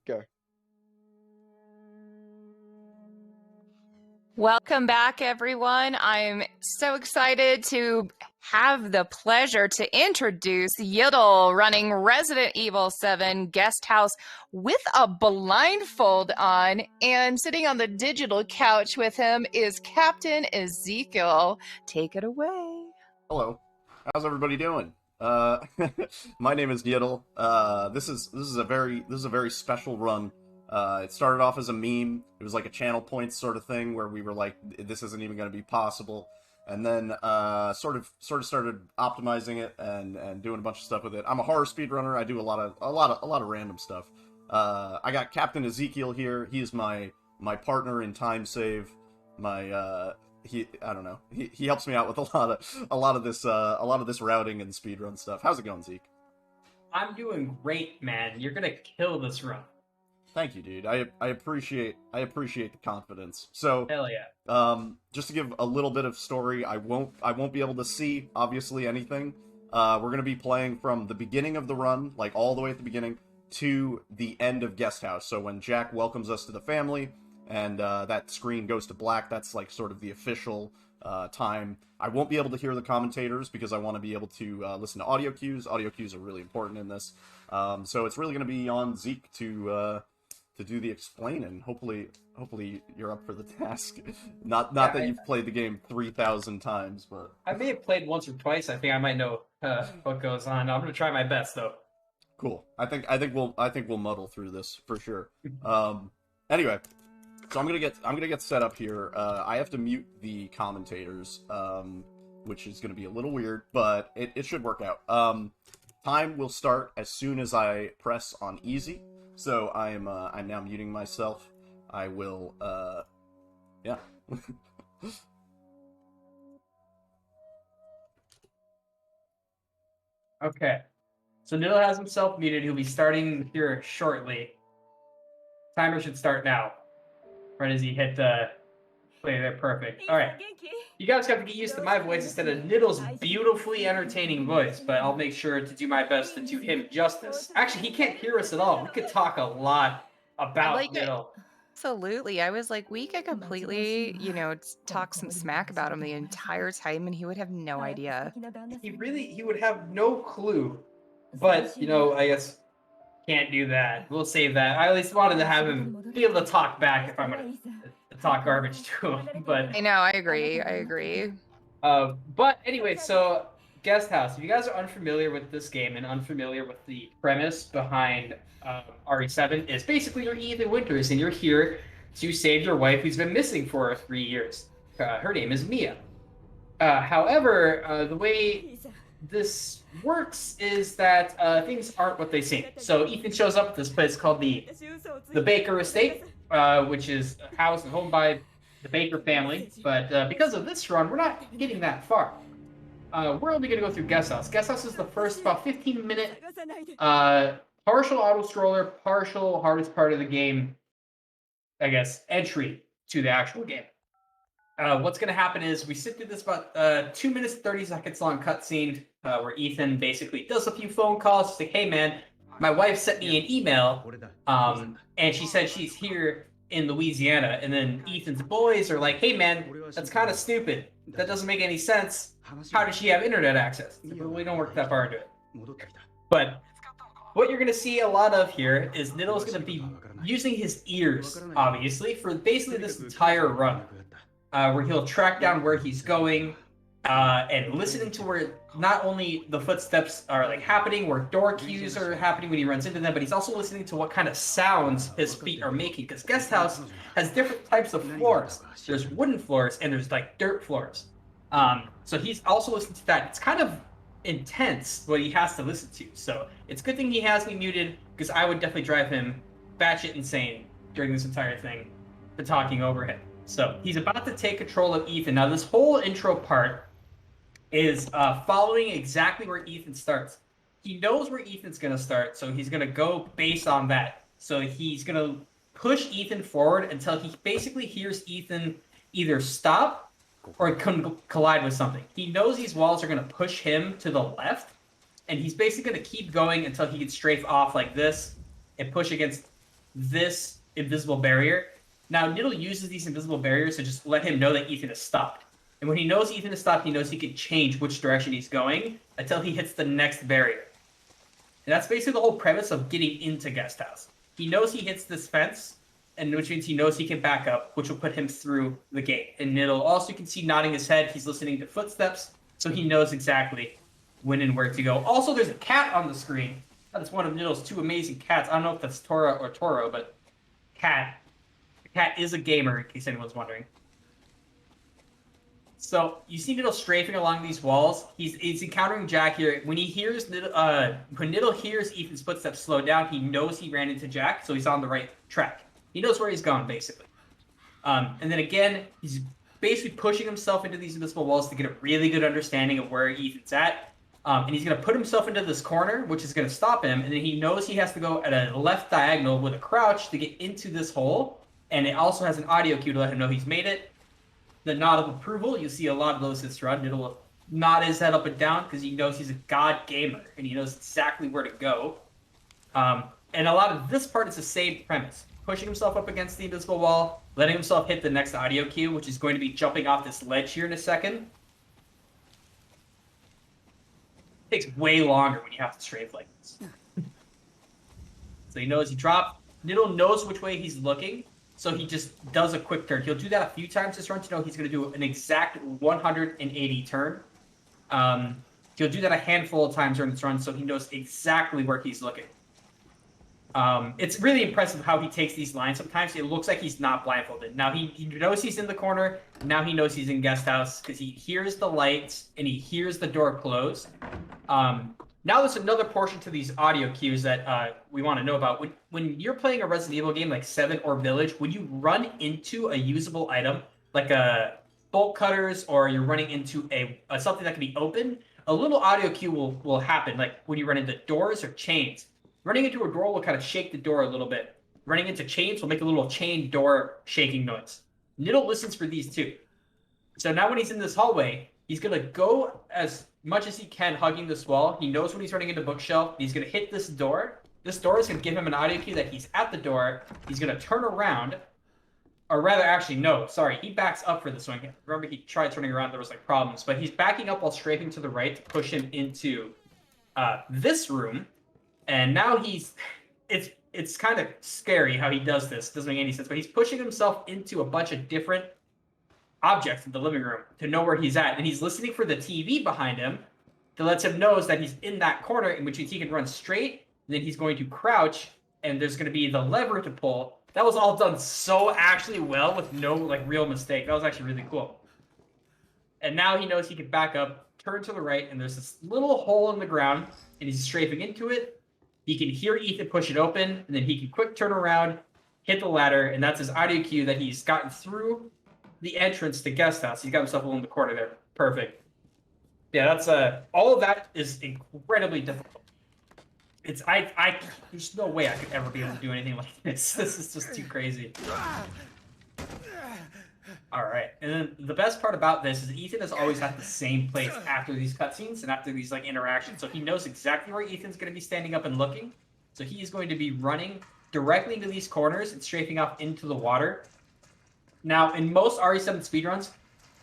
Go. Welcome back, everyone. I'm so excited to have the pleasure to introduce Yiddle running Resident Evil 7 Guest House with a blindfold on, and sitting on the digital couch with him is Captain Ezekiel. Take it away. Hello. How's everybody doing? My name is Niddle. This is a very special run. It started off as a meme. It was like a channel points sort of thing where we were like, this isn't even going to be possible. And then sort of started optimizing it and doing a bunch of stuff with it. I'm a horror speedrunner. I do a lot of random stuff. I got Captain Ezekiel here. He is my partner in time save. I don't know. He helps me out with a lot of this routing and speedrun stuff. How's it going, Zeke? I'm doing great, man. You're gonna kill this run. Thank you, dude. I appreciate the confidence. So Hell yeah. Just to give a little bit of story, I won't be able to see obviously anything. We're gonna be playing from the beginning of the run, like all the way at the beginning, to the end of Guest House. So when Jack welcomes us to the family, and that screen goes to black, that's like sort of the official time. I won't be able to hear the commentators because I want to be able to listen to audio cues. Audio cues are really important in this. So it's really going to be on Zeke to do the explaining. Hopefully you're up for the task. Not that you've played the game 3,000 times, but I may have played once or twice. I think I might know what goes on. I'm gonna try my best though. Cool. I think we'll muddle through this for sure. Anyway. So I'm gonna get set up here. I have to mute the commentators, which is gonna be a little weird, but it should work out. Time will start as soon as I press on easy. So I'm now muting myself. I will yeah. Okay. So Niddle has himself muted. He'll be starting here shortly. Timer should start now. Right as he hit the play there, perfect. All right, you guys have to get used to my voice instead of Niddle's beautifully entertaining voice, but I'll make sure to do my best to do him justice. Actually, he can't hear us at all. We could talk a lot about Niddle. Absolutely. I was like, we could completely, talk some smack about him the entire time, and he would have no idea. He would have no clue. But, I guess can't do that. We'll save that. I at least wanted to have him be able to talk back if I'm going to talk garbage to him. But I know, I agree. But anyway, so Guest House. If you guys are unfamiliar with this game and unfamiliar with the premise behind RE7, is basically you're Ethan Winters and you're here to save your wife who's been missing for 3 years. Her name is Mia. However, the way this works is that things aren't what they seem. So Ethan shows up at this place called the Baker Estate, which is a house and home by the Baker family. But because of this run, we're not getting that far. We're only going to go through Guest House. Guest House is the first about 15-minute partial auto-scroller, partial hardest part of the game, I guess, entry to the actual game. What's going to happen is we sit through this about 2 minutes, 30 seconds long cutscene where Ethan basically does a few phone calls. She's like, hey, man, my wife sent me an email, and she said she's here in Louisiana. And then Ethan's boys are like, hey, man, that's kind of stupid. That doesn't make any sense. How does she have internet access? We don't work that far into it. But what you're going to see a lot of here is Niddle's going to be using his ears, obviously, for basically this entire run. Where he'll track down where he's going, and listening to where not only the footsteps are like happening, where door cues are happening when he runs into them, but he's also listening to what kind of sounds his feet are making. Because Guest House has different types of floors. There's wooden floors and there's like dirt floors. So he's also listening to that. It's kind of intense what he has to listen to. So it's a good thing he has me muted, because I would definitely drive him batshit insane during this entire thing for talking over him. So he's about to take control of Ethan. Now this whole intro part is following exactly where Ethan starts. He knows where Ethan's going to start, so he's going to go based on that. So he's going to push Ethan forward until he basically hears Ethan either stop or collide with something. He knows these walls are going to push him to the left, and he's basically going to keep going until he can strafe off like this and push against this invisible barrier. Now, Niddle uses these invisible barriers to just let him know that Ethan is stopped. And when he knows Ethan is stopped, he knows he can change which direction he's going until he hits the next barrier. And that's basically the whole premise of getting into Guest House. He knows he hits this fence, and which means he knows he can back up, which will put him through the gate. And Niddle also, you can see nodding his head. He's listening to footsteps, so he knows exactly when and where to go. Also, there's a cat on the screen. That's one of Niddle's 2 amazing cats. I don't know if that's Tora or Toro, but cat. The cat is a gamer, in case anyone's wondering. So you see Niddle strafing along these walls. He's encountering Jack here. When he hears when Niddle hears Ethan's footsteps slow down, he knows he ran into Jack, so he's on the right track. He knows where he's going, basically. And then again, he's basically pushing himself into these invisible walls to get a really good understanding of where Ethan's at. And he's going to put himself into this corner, which is going to stop him. And then he knows he has to go at a left diagonal with a crouch to get into this hole. And it also has an audio cue to let him know he's made it. The nod of approval, you see a lot of those this run. Niddle will nod his head up and down because he knows he's a god gamer and he knows exactly where to go. And a lot of this part is the same premise. Pushing himself up against the invisible wall, letting himself hit the next audio cue, which is going to be jumping off this ledge here in a second. It takes way longer when you have to strafe like this. So he knows he dropped. Niddle knows which way he's looking, so he just does a quick turn. He'll do that a few times this run to know he's going to do an exact 180 turn. He'll do that a handful of times during this run, so he knows exactly where he's looking. It's really impressive how he takes these lines. Sometimes it looks like he's not blindfolded. Now he knows he's in the corner. Now he knows he's in Guest House because he hears the lights and he hears the door close. Now there's another portion to these audio cues that we want to know about. When you're playing a Resident Evil game like 7 or Village, when you run into a usable item, like a bolt cutters, or you're running into a something that can be opened, a little audio cue will happen, like when you run into doors or chains. Running into a door will kind of shake the door a little bit. Running into chains will make a little chain door shaking noise. Niddle listens for these too. So now when he's in this hallway, he's going to go as much as he can hugging this wall. He knows when he's running into bookshelf. He's going to hit this door. This door is going to give him an audio cue that he's at the door. He's going to turn around. Or rather, actually, no, sorry. He backs up for this one. Remember, he tried turning around. There was like problems. But he's backing up while strafing to the right to push him into this room. And now it's kind of scary how he does this. Doesn't make any sense. But he's pushing himself into a bunch of different objects in the living room to know where he's at. And he's listening for the TV behind him that lets him know that he's in that corner, in which he can run straight. And then he's going to crouch, and there's going to be the lever to pull. That was all done so actually well with no like real mistake. That was actually really cool. And now he knows he can back up, turn to the right, and there's this little hole in the ground, and he's strafing into it. He can hear Ethan push it open, and then he can quick turn around, hit the ladder, and that's his audio cue that he's gotten through the entrance to Guest House. He's got himself a little in the corner there. Perfect. Yeah, that's all of that is incredibly difficult. There's no way I could ever be able to do anything like this. This is just too crazy. All right, and then the best part about this is Ethan is always at the same place after these cutscenes and after these like interactions, so he knows exactly where Ethan's going to be standing up and looking. So he is going to be running directly into these corners and strafing off into the water. Now, in most RE7 speedruns,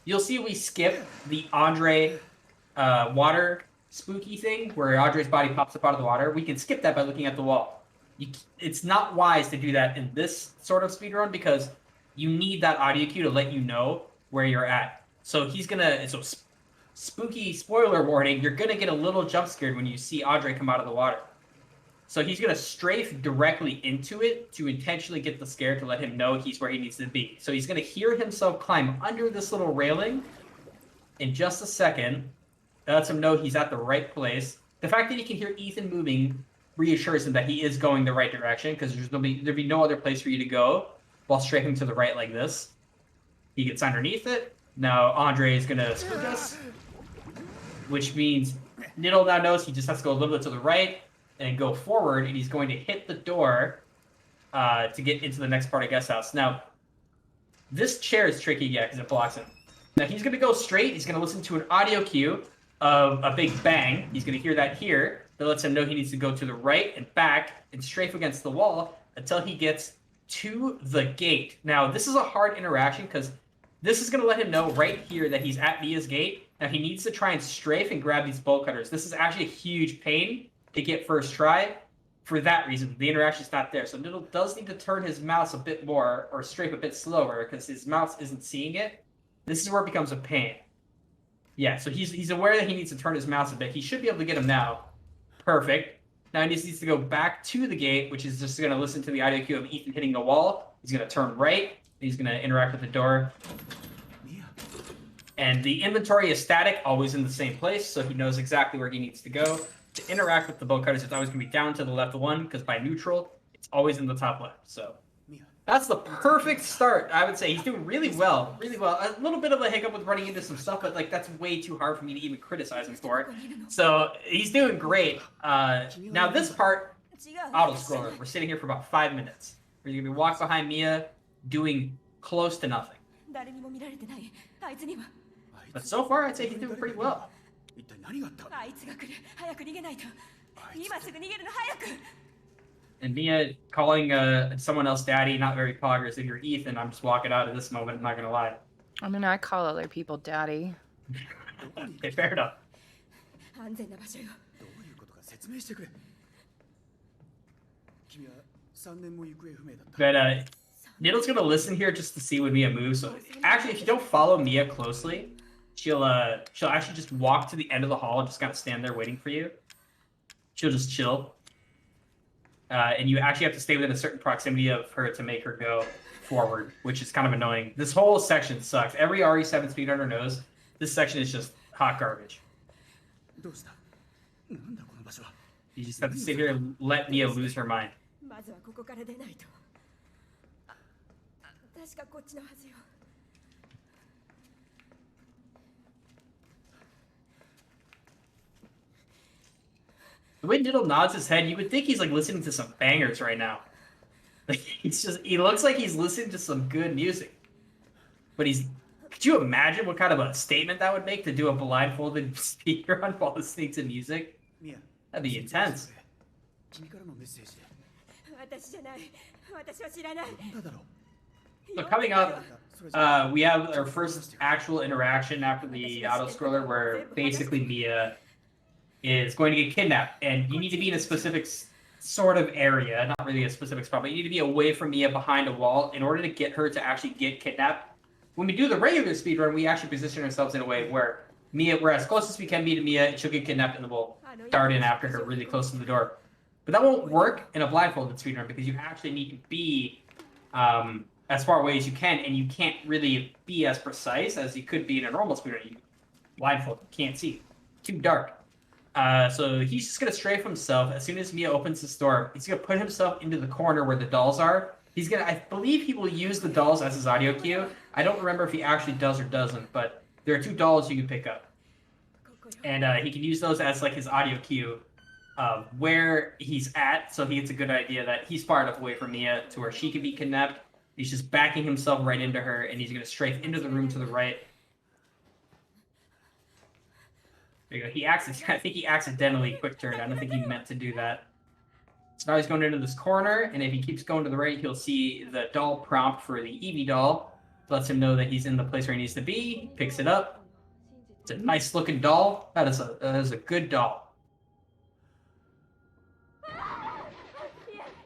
you'll see we skip the Andre water spooky thing where Andre's body pops up out of the water. We can skip that by looking at the wall. It's not wise to do that in this sort of speedrun because you need that audio cue to let you know where you're at. So spooky spoiler warning, you're gonna get a little jump scared when you see Andre come out of the water. So he's gonna strafe directly into it to intentionally get the scare to let him know he's where he needs to be. So he's gonna hear himself climb under this little railing in just a second. That lets him know he's at the right place. The fact that he can hear Ethan moving reassures him that he is going the right direction because there'd be no other place for you to go while strafing to the right like this. He gets underneath it. Now Andre is gonna spook us, which means Niddle now knows he just has to go a little bit to the right and go forward, and he's going to hit the door to get into the next part of Guest House. Now, this chair is tricky, yeah, because it blocks him. Now he's gonna go straight. He's gonna listen to an audio cue of a big bang. He's gonna hear that here. That lets him know he needs to go to the right and back and strafe against the wall. until he gets to the gate. Now, this is a hard interaction because this is going to let him know right here that he's at Mia's gate. Now, he needs to try and strafe and grab these bolt cutters. This is actually a huge pain to get first try. For that reason, the interaction's not there. So Niddle does need to turn his mouse a bit more or strafe a bit slower because his mouse isn't seeing it. This is where it becomes a pain. Yeah, so he's aware that he needs to turn his mouse a bit. He should be able to get him now. Perfect. Now he just needs to go back to the gate, which is just going to listen to the audio cue of Ethan hitting the wall. He's going to turn right. He's going to interact with the door. And the inventory is static, always in the same place, so he knows exactly where he needs to go. To interact with the bolt cutters, it's always going to be down to the left one, because by neutral, it's always in the top left. So that's the perfect start, I would say. He's doing really well, really well. A little bit of a hiccup with running into some stuff, but like that's way too hard for me to even criticize him for it. So he's doing great. Now this part, auto-scroller. We're sitting here for about 5 minutes. We're going to be walk behind Mia, doing close to nothing. But so far, I'd say he's doing pretty well. And Mia calling someone else daddy, not very progress. If you're Ethan, I'm just walking out at this moment, I'm not gonna lie. I mean, I call other people daddy. Okay, fair enough. But Niddle's gonna listen here just to see when Mia moves. So actually, if you don't follow Mia closely, she'll actually just walk to the end of the hall and just kind of stand there waiting for you. She'll just chill. And you actually have to stay within a certain proximity of her to make her go forward, which is kind of annoying. This whole section sucks. Every RE7 speedrunner knows this section is just hot garbage. You just have to sit here and let Mia lose her mind. The way Niddle nods his head, you would think he's like listening to some bangers right now. Like he looks like he's listening to some good music. But could you imagine what kind of a statement that would make to do a blindfolded speedrun while listening to music? That'd be intense. So coming up, we have our first actual interaction after the auto-scroller where basically Mia is going to get kidnapped, and you need to be in a specific sort of area, not really a specific spot, but you need to be away from Mia behind a wall in order to get her to actually get kidnapped. When we do the regular speedrun, we actually position ourselves in a way where we're as close as we can be to Mia, and she'll get kidnapped, and then we'll dart in after her really close to the door. But that won't work in a blindfolded speedrun because you actually need to be as far away as you can, and you can't really be as precise as you could be in a normal speedrun. You blindfolded, can't see, too dark. So he's just gonna strafe himself. As soon as Mia opens his door, he's gonna put himself into the corner where the dolls are. I believe he will use the dolls as his audio cue. I don't remember if he actually does or doesn't, but there are 2 dolls you can pick up. And he can use those as like his audio cue of where he's at, so he gets a good idea that he's far enough away from Mia to where she can be kidnapped. He's just backing himself right into her, and he's gonna strafe into the room to the right. There you go. I think he accidentally quick turned. I don't think he meant to do that. So now he's going into this corner, and if he keeps going to the right, he'll see the doll prompt for the Eevee doll. Lets him know that he's in the place where he needs to be. Picks it up. It's a nice looking doll. That is a good doll.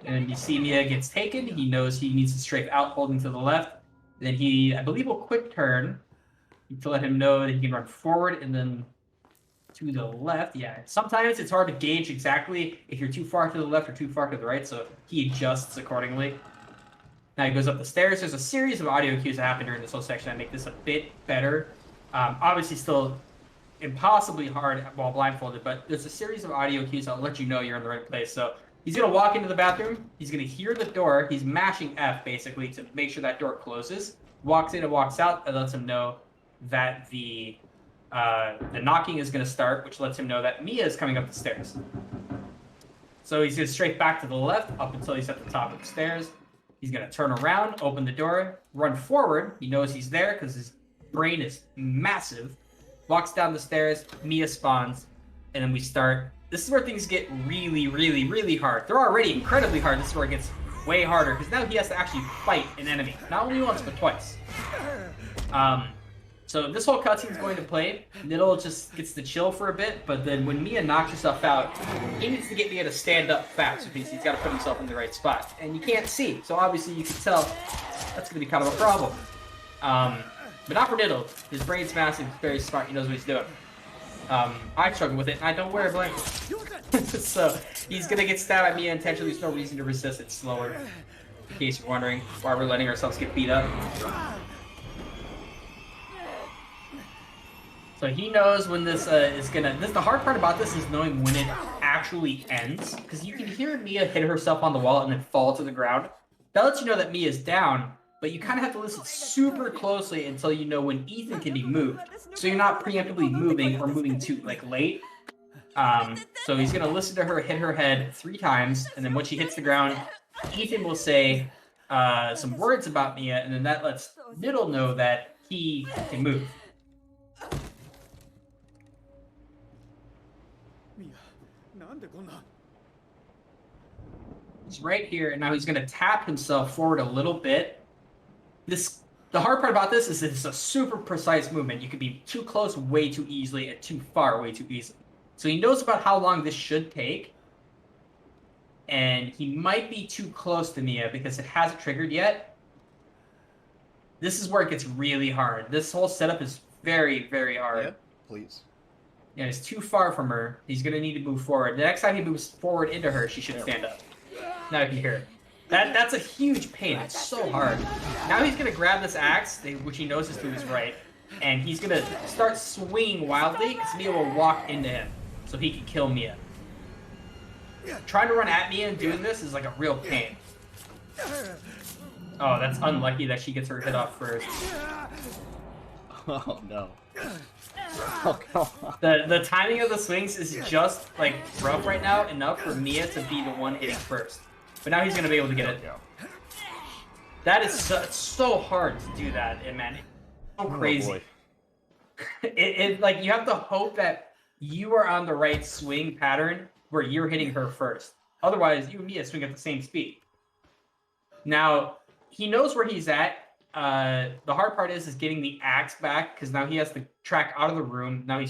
And you see Mia gets taken. He knows he needs to strafe out, holding to the left. Then he, I believe, will quick turn to let him know that he can run forward and then to the left. Yeah, sometimes it's hard to gauge exactly if you're too far to the left or too far to the right, so he adjusts accordingly. Now he goes up the stairs. There's a series of audio cues that happen during this whole section that make this a bit better. Obviously still impossibly hard while blindfolded, but there's a series of audio cues that'll let you know you're in the right place. So he's going to walk into the bathroom. He's going to hear the door. He's mashing F, basically, to make sure that door closes. Walks in and walks out. That lets him know that the knocking is going to start, which lets him know that Mia is coming up the stairs. So he's going to strafe back to the left up until he's at the top of the stairs. He's going to turn around, open the door, run forward. He knows he's there because his brain is massive. Walks down the stairs, Mia spawns, and then we start. This is where things get really, really, really hard. They're already incredibly hard. This is where it gets way harder, because now he has to actually fight an enemy. Not only once, but twice. So this whole cutscene is going to play. Nyiddle just gets to chill for a bit, but then when Mia knocks herself out, he needs to get Mia to stand up fast, because he's got to put himself in the right spot. And you can't see, so obviously you can tell that's going to be kind of a problem. But not for Nyiddle. His brain's massive, he's very smart, he knows what he's doing. I struggle with it, and I don't wear a blanket. So he's going to get stabbed at Mia intentionally, there's no reason to resist it slower. In case you're wondering why we're letting ourselves get beat up. So he knows when this is gonna. The hard part about this is knowing when it actually ends, because you can hear Mia hit herself on the wall and then fall to the ground. That lets you know that Mia's down, but you kind of have to listen super closely until you know when Ethan can be moved. So you're not preemptively moving or moving too late. So he's gonna listen to her hit her head 3 times, and then when she hits the ground, Ethan will say some words about Mia, and then that lets Nyiddle know that he can move. He's right here, and now he's going to tap himself forward a little bit. The hard part about this is it's a super precise movement. You can be too close way too easily and too far way too easily. So he knows about how long this should take, and he might be too close to Mia because it hasn't triggered yet. This is where it gets really hard. This whole setup is very, very hard. Yeah, please. Yeah, he's too far from her. He's going to need to move forward. The next time he moves forward into her, she should stand up. Now you can hear it. That's a huge pain. It's so hard. Now he's going to grab this axe, which he knows is to his right, and he's going to start swinging wildly because Mia will walk into him so he can kill Mia. Trying to run at Mia and doing this is like a real pain. Oh, that's unlucky that she gets her hit off first. Oh, no. Oh, come on. The timing of the swings is just, like, rough right now, enough for Mia to be the one hitting first. But now he's going to be able to get it. That is so hard to do that, man. It's so crazy. Oh, like, you have to hope that you are on the right swing pattern where you're hitting her first. Otherwise, you and Mia swing at the same speed. Now, he knows where he's at. The hard part is getting the axe back, because now he has to track out of the room. Now he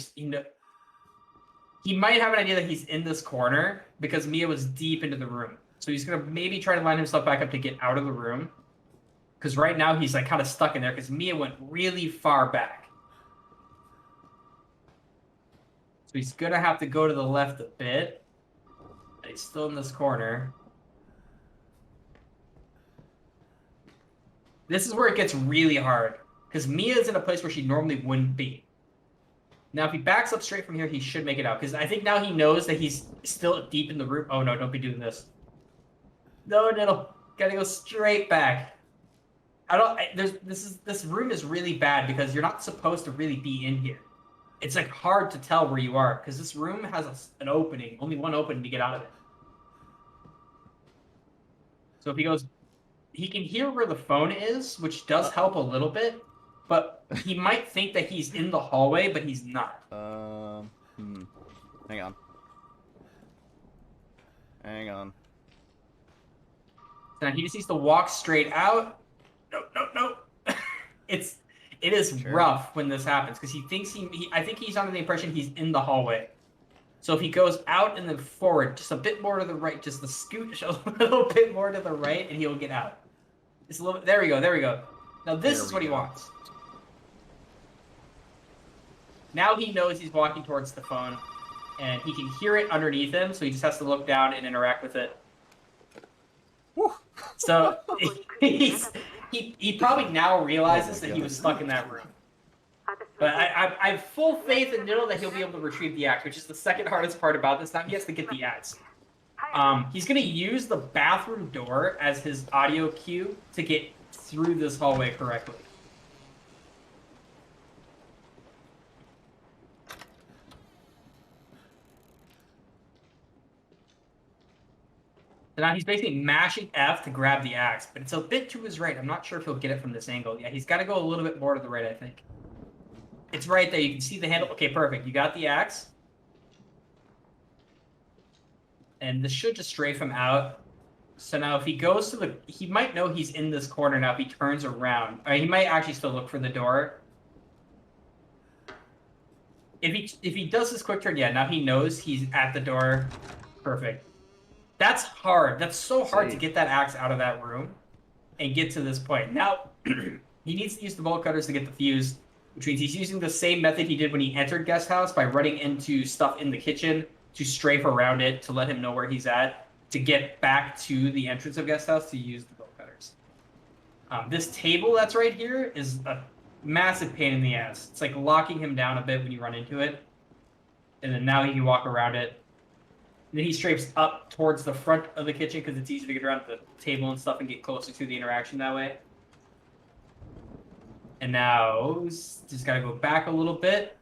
might have an idea that he's in this corner because Mia was deep into the room. So he's going to maybe try to line himself back up to get out of the room. Because right now he's like kind of stuck in there because Mia went really far back. So he's going to have to go to the left a bit. He's still in this corner. This is where it gets really hard, because Mia's in a place where she normally wouldn't be. Now, if he backs up straight from here, he should make it out, because I think now he knows that he's still deep in the room. Oh, no, don't be doing this. No, Nyiddle. Gotta go straight back. This room is really bad, because you're not supposed to really be in here. It's, like, hard to tell where you are, because this room has an opening, only one opening to get out of it. So if he goes... He can hear where the phone is, which does help a little bit, but he might think that he's in the hallway, but he's not. Hang on. Hang on. Now he just needs to walk straight out. No. It is rough when this happens, because he thinks I think he's under the impression he's in the hallway. So if he goes out and then forward, just a bit more to the right, just the scoot a little bit more to the right, and he'll get out. Just a little bit, there we go. Now this is what he wants. Now he knows he's walking towards the phone, and he can hear it underneath him, so he just has to look down and interact with it. Woo. So he probably now realizes that he was stuck in that room. But I have full faith in Nyiddle that he'll be able to retrieve the axe, which is the second hardest part about this. Now he has to get the axe. He's going to use the bathroom door as his audio cue to get through this hallway correctly. So now he's basically mashing F to grab the axe, but it's a bit to his right. I'm not sure if he'll get it from this angle. Yeah, he's got to go a little bit more to the right, I think. It's right there. You can see the handle. Okay, perfect. You got the axe. And this should just strafe him out. So now if he goes to the... He might know he's in this corner now if he turns around. Or he might actually still look for the door. If he does this quick turn, yeah, now he knows he's at the door. Perfect. That's hard. That's so hard to get that axe out of that room and get to this point. Now, he needs to use the bolt cutters to get the fuse, which means he's using the same method he did when he entered guest house by running into stuff in the kitchen to strafe around it to let him know where he's at, to get back to the entrance of guest house to use the bolt cutters. This table that's right here is a massive pain in the ass. It's like locking him down a bit when you run into it. And then now he can walk around it. And then he strafes up towards the front of the kitchen because it's easier to get around the table and stuff and get closer to the interaction that way. And now he's just got to go back a little bit.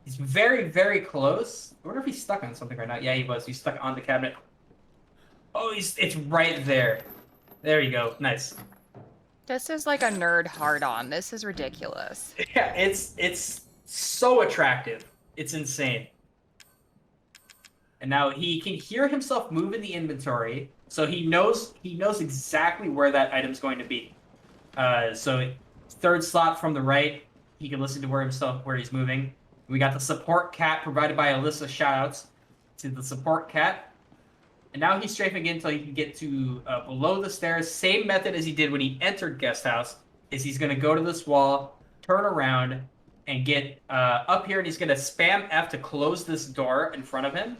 He's very, very close. I wonder if he's stuck on something right now. Yeah, he was. He's stuck on the cabinet. Oh, it's right there. There you go. Nice. This is like a nerd hard-on. This is ridiculous. Yeah, it's so attractive. It's insane. And now he can hear himself move in the inventory, so he knows exactly where that item's going to be. So third slot from the right, he can listen to where he's moving. We got the support cat provided by Alyssa. Shoutouts to the support cat. And now he's strafing in until he can get to below the stairs. Same method as he did when he entered guest house. Is he's going to go to this wall, turn around, and get up here, and he's going to spam F to close this door in front of him.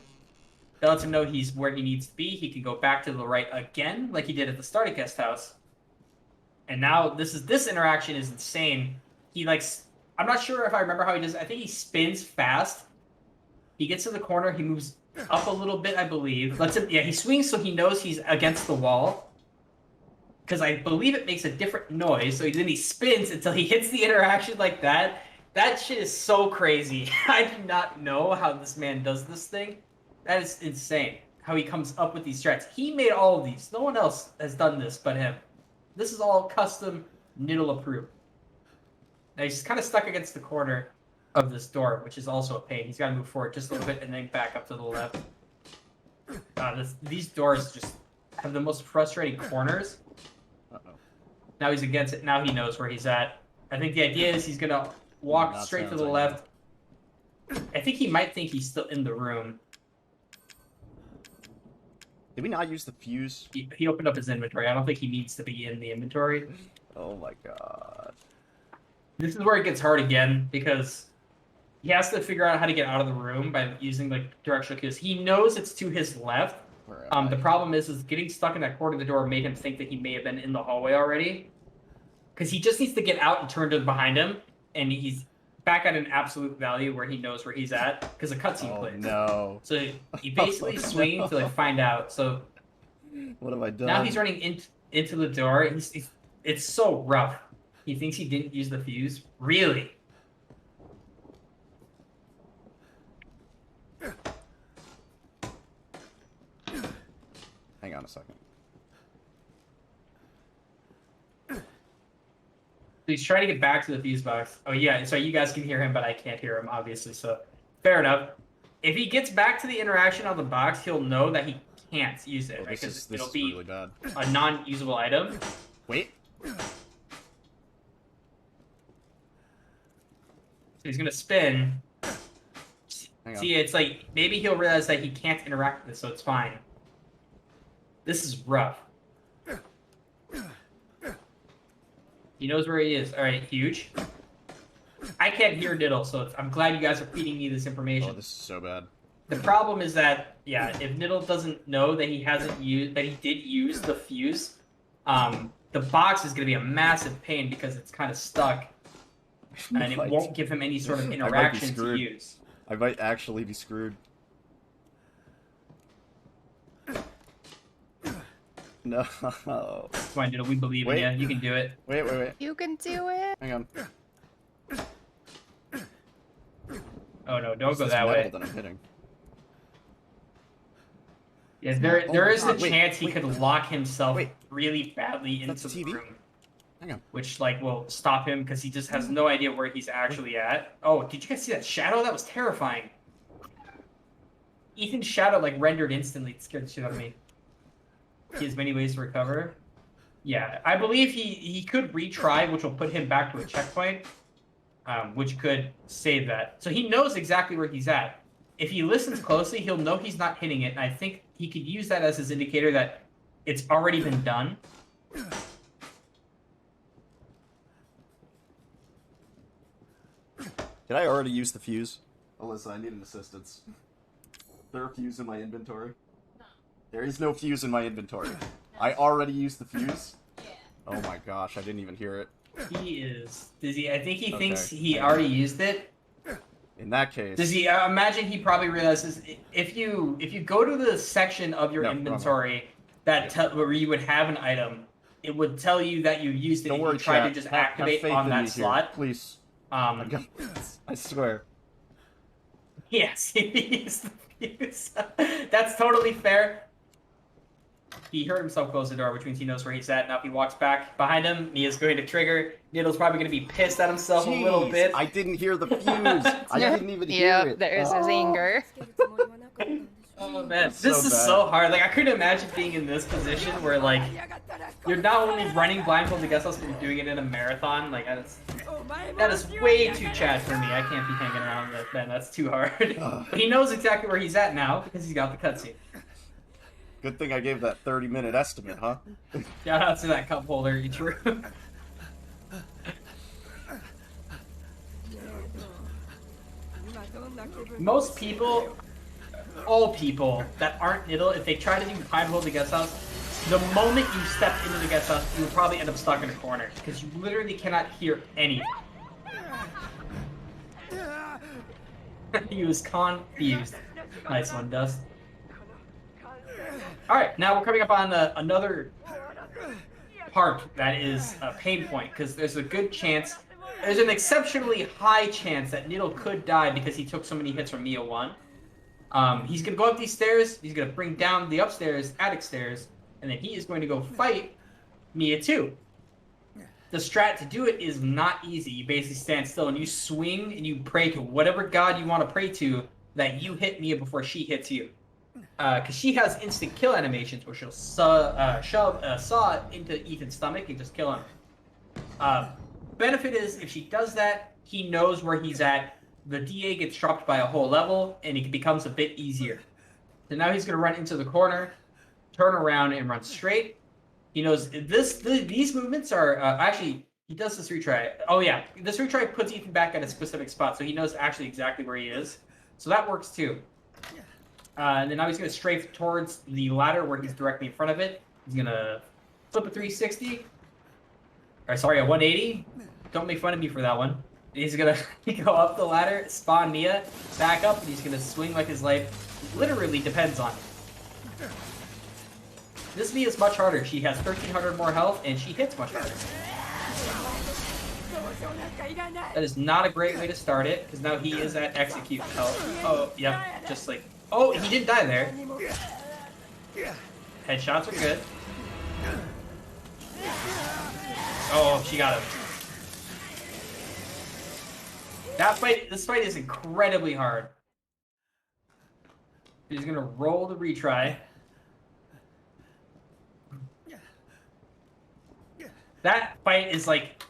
That lets him know he's where he needs to be. He can go back to the right again, like he did at the start of guest house. And now this interaction is insane. He I'm not sure if I remember how he does. I think he spins fast. He gets to the corner. He moves up a little bit, I believe. He swings so he knows he's against the wall. Because I believe it makes a different noise. So then he spins until he hits the interaction like that. That shit is so crazy. I do not know how this man does this thing. That is insane. How he comes up with these strats. He made all of these. No one else has done this but him. This is all custom Niddle approved. Now he's kind of stuck against the corner of this door, which is also a pain. He's got to move forward just a little bit and then back up to the left. These doors just have the most frustrating corners. Uh-oh. Now he's against it. Now he knows where he's at. I think the idea is he's going to walk straight to the left. I think he might think he's still in the room. Did we not use the fuse? He opened up his inventory. I don't think he needs to be in the inventory. Oh my god. This is where it gets hard again, because he has to figure out how to get out of the room by using directional cues. He knows it's to his left. The problem is getting stuck in that corner of the door made him think that he may have been in the hallway already. Because he just needs to get out and turn to behind him, and he's back at an absolute value where he knows where he's at, because a cutscene plays. No. So he basically swings to find out. So what have I done? Now he's running into the door. It's so rough. He thinks he didn't use the fuse. Really? Hang on a second. He's trying to get back to the fuse box. Oh yeah, so you guys can hear him, but I can't hear him, obviously, so fair enough. If he gets back to the interaction on the box, he'll know that he can't use it, right? Because it'll be really bad. A non-usable item. Wait. So he's gonna spin. See, it's like, maybe he'll realize that he can't interact with this, so it's fine. This is rough. He knows where he is. All right, huge. I can't hear Niddle, so I'm glad you guys are feeding me this information. Oh, this is so bad. The problem is that, yeah, if Niddle doesn't know that he did use the fuse, the box is going to be a massive pain because it's kind of stuck, and it won't give him any sort of interaction to use. I might actually be screwed. No. Come on, Niddle, we believe in you. You can do it. Wait. You can do it. Hang on. Oh no, don't go that way. That I'm hitting. Yeah, there is a chance he could lock himself really badly into the room. Hang on. Which, will stop him because he just has no idea where he's actually at. Oh, did you guys see that shadow? That was terrifying. Ethan's shadow, rendered instantly. It scared the shit out of me. he has many ways to recover. Yeah, I believe he could retry, which will put him back to a checkpoint, which could save that. So he knows exactly where he's at. If he listens closely, he'll know he's not hitting it, and I think he could use that as his indicator that it's already been done. Did I already use the fuse? Alyssa, I need an assistance. There a fuse in my inventory? No. There is no fuse in my inventory. I already used the fuse? Yeah. Oh my gosh, I didn't even hear it. He is. Does he? I think he thinks he already used it. In that case... Does he? Imagine he probably realizes if you go to the section of your inventory that where you would have an item, it would tell you that you used it. Don't and worry, you tried chat. to just activate on that slot. Here. Please. I swear. Yes, he used the fuse. That's totally fair. He heard himself close the door, which means he knows where he's at. Now if he walks back behind him, Mia's going to trigger. Niddle's probably going to be pissed at himself a little bit. I didn't hear the fuse. I didn't even hear it. Yep, there's his anger. Oh man, this is so hard. Like I couldn't imagine being in this position where like you're not only running blindfolded guest house, but you're doing it in a marathon. Like that is way too Chad for me. I can't be hanging around with that. That's too hard. But he knows exactly where he's at now because he's got the cutscene. Good thing I gave that 30-minute estimate, huh? Shout out to that cup holder, you true. Most people, all people that aren't Niddle, if they try to do blindfold the guest house, the moment you step into the guest house, you will probably end up stuck in a corner because you literally cannot hear anything. He was confused. Nice one, Dust. Alright, now we're coming up on another part that is a pain point, because there's a good chance, there's an exceptionally high chance that Niddle could die because he took so many hits from Mia 1. He's going to go up these stairs, he's going to bring down the upstairs, attic stairs, and then he is going to go fight Mia 2. The strat to do it is not easy. You basically stand still and you swing and you pray to whatever god you want to pray to that you hit Mia before she hits you. Because she has instant kill animations where she'll shove a saw into Ethan's stomach and just kill him. Benefit is, if she does that, he knows where he's at. The DA gets dropped by a whole level, and it becomes a bit easier. So now he's going to run into the corner, turn around, and run straight. He knows these movements are... actually, he does this retry. Oh, yeah. This retry puts Ethan back at a specific spot, so he knows actually exactly where he is. So that works, too. And then now he's going to strafe towards the ladder where he's directly in front of it. He's going to flip a 360. Or, sorry, a 180. Don't make fun of me for that one. He's going to go up the ladder, spawn Mia, back up, and he's going to swing like his life literally depends on it. This Mia is much harder. She has 1,300 more health, and she hits much harder. That is not a great way to start it, because now he is at execute health. Oh, yep, just like... Oh, he didn't die there. Headshots are good. Oh, she got him. This fight is incredibly hard. He's gonna roll the retry. That fight is like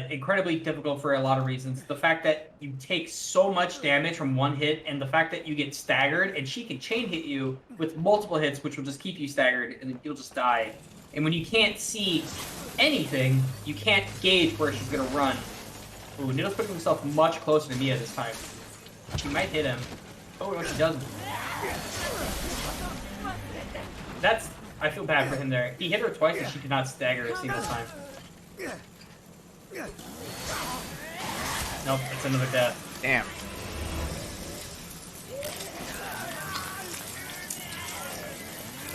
incredibly difficult for a lot of reasons. The fact that you take so much damage from one hit, and the fact that you get staggered, and she can chain hit you with multiple hits, which will just keep you staggered, and then you'll just die. And when you can't see anything, you can't gauge where she's gonna run. Ooh, Niddle's putting himself much closer to Mia this time. She might hit him. Oh, no, she doesn't. I feel bad for him there. He hit her twice and she could not stagger a single time. Nope, it's another death. Damn.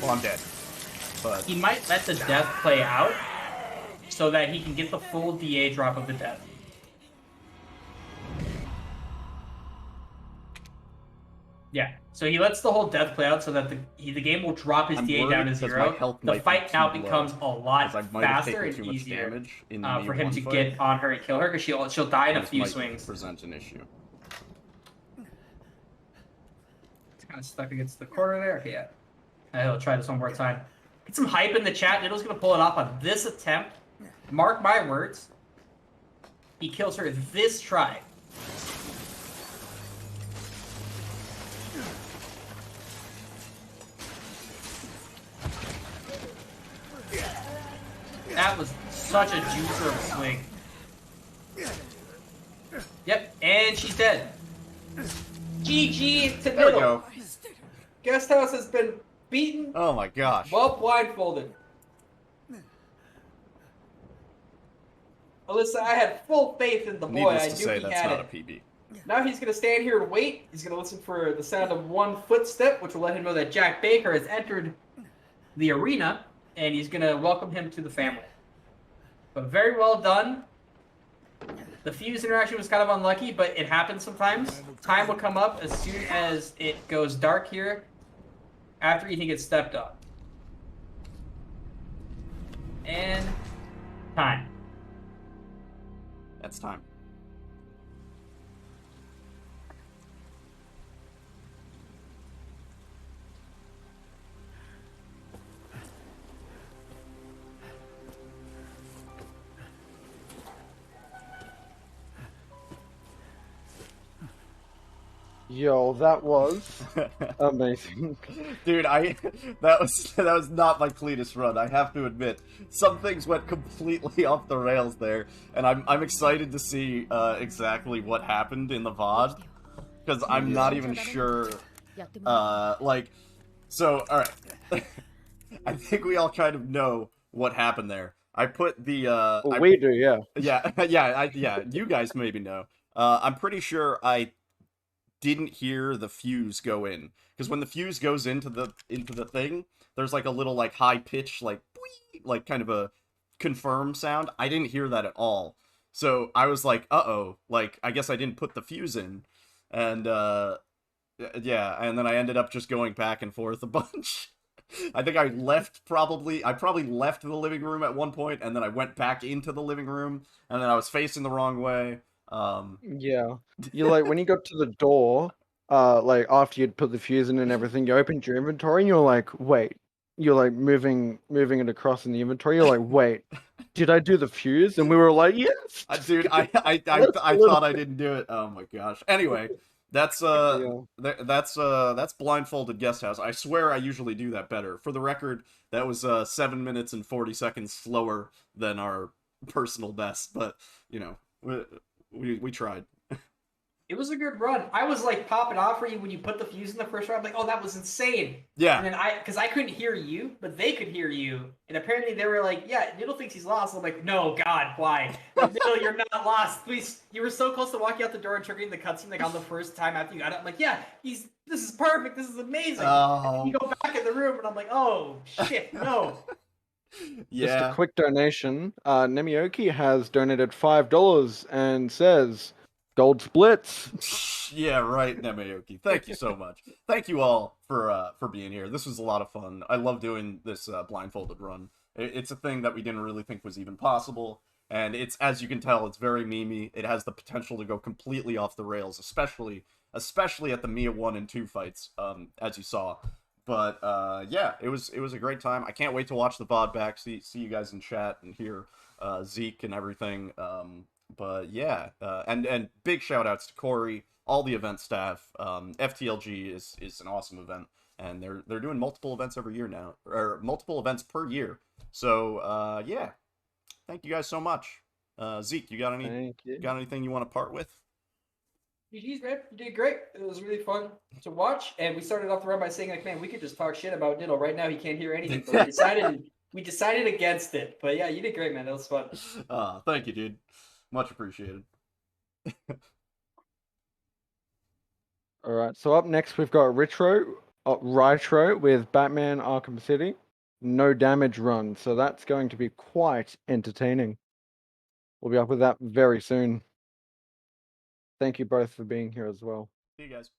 Well, I'm dead. But he might let the death play out so that he can get the full DA drop of the death. Yeah, so he lets the whole death play out so that the game will drop his DA down to 0. The fight now becomes a lot faster and easier for him to get on her and kill her, because she'll die in a few swings. Present an issue. It's kind of stuck against the corner there. Okay, yeah. I'll try this one more time. Get some hype in the chat. Niddle's gonna pull it off on this attempt. Mark my words. He kills her this try. That was such a juicer of a swing. Yep, and she's dead. GG to There we Niddle. go. Guest House has been beaten. Oh my gosh. Well, blindfolded. Alyssa, I had full faith in the boy. Needless I to knew say, he that's had not it. a PB. Now he's going to stand here and wait. He's going to listen for the sound of one footstep, which will let him know that Jack Baker has entered the arena, and he's going to welcome him to the family. But very well done. The fuse interaction was kind of unlucky, but it happens sometimes. Time will come up as soon as it goes dark here, after Ethan gets stepped on. And time. That's time. Yo, that was amazing. Dude, that was not my cleanest run. I have to admit, some things went completely off the rails there, and I'm excited to see exactly what happened in the VOD, because I'm not even sure. So all right, I think we all kind of know what happened there. I put the Well, we do, yeah. yeah. You guys maybe know. I'm pretty sure I didn't hear the fuse go in, because when the fuse goes into the thing, there's like a little like high pitch like kind of a confirm sound. I didn't hear that at all, so I was like, uh-oh, like I guess I didn't put the fuse in, and yeah, and then I ended up just going back and forth a bunch. I think I probably left the living room at one point, and then I went back into the living room, and then I was facing the wrong way. Yeah. You like when you got to the door, like after you'd put the fuse in and everything, you opened your inventory and you're like, wait. You're like moving it across in the inventory. You're like, wait, did I do the fuse? And we were like, yes. Dude, I thought I didn't do it. Oh my gosh. Anyway, that's Blindfolded Guest House. I swear I usually do that better. For the record, that was 7 minutes and 40 seconds slower than our personal best, but you know, we tried. It was a good run. I was like popping off for you when you put the fuse in the first round. I'm like, oh, that was insane. Yeah. And then because I couldn't hear you, but they could hear you. And apparently they were like, yeah, Niddle thinks he's lost. I'm like, no, God, why? Like, Niddle, you're not lost. Please. You were so close to walking out the door and triggering the cutscene like on the first time after you got it. I'm like, yeah, this is perfect. This is amazing. Oh. And you go back in the room and I'm like, oh, shit, no. Yeah. Just a quick donation. Nemioki has donated $5 and says, gold splits. Yeah, right, Nemayoki. Thank you so much. Thank you all for being here. This was a lot of fun. I love doing this blindfolded run. It's a thing that we didn't really think was even possible, and it's, as you can tell, it's very memey. It has the potential to go completely off the rails, especially at the Mia 1 and 2 fights, as you saw. But yeah, it was a great time. I can't wait to watch the VOD back, see you guys in chat and hear Zeke and everything. But yeah, and big shout outs to Corey, all the event staff. FTLG is an awesome event, and they're doing multiple events every year now, or multiple events per year. So yeah, thank you guys so much. Zeke, you got anything you want to part with? GG's, man. You did great. It was really fun to watch. And we started off the run by saying, like, man, we could just talk shit about Niddle. Right now, he can't hear anything. But we decided against it. But yeah, you did great, man. That was fun. Thank you, dude. Much appreciated. All right. So up next, we've got Retro with Batman Arkham City. No damage run. So that's going to be quite entertaining. We'll be up with that very soon. Thank you both for being here as well. See you guys.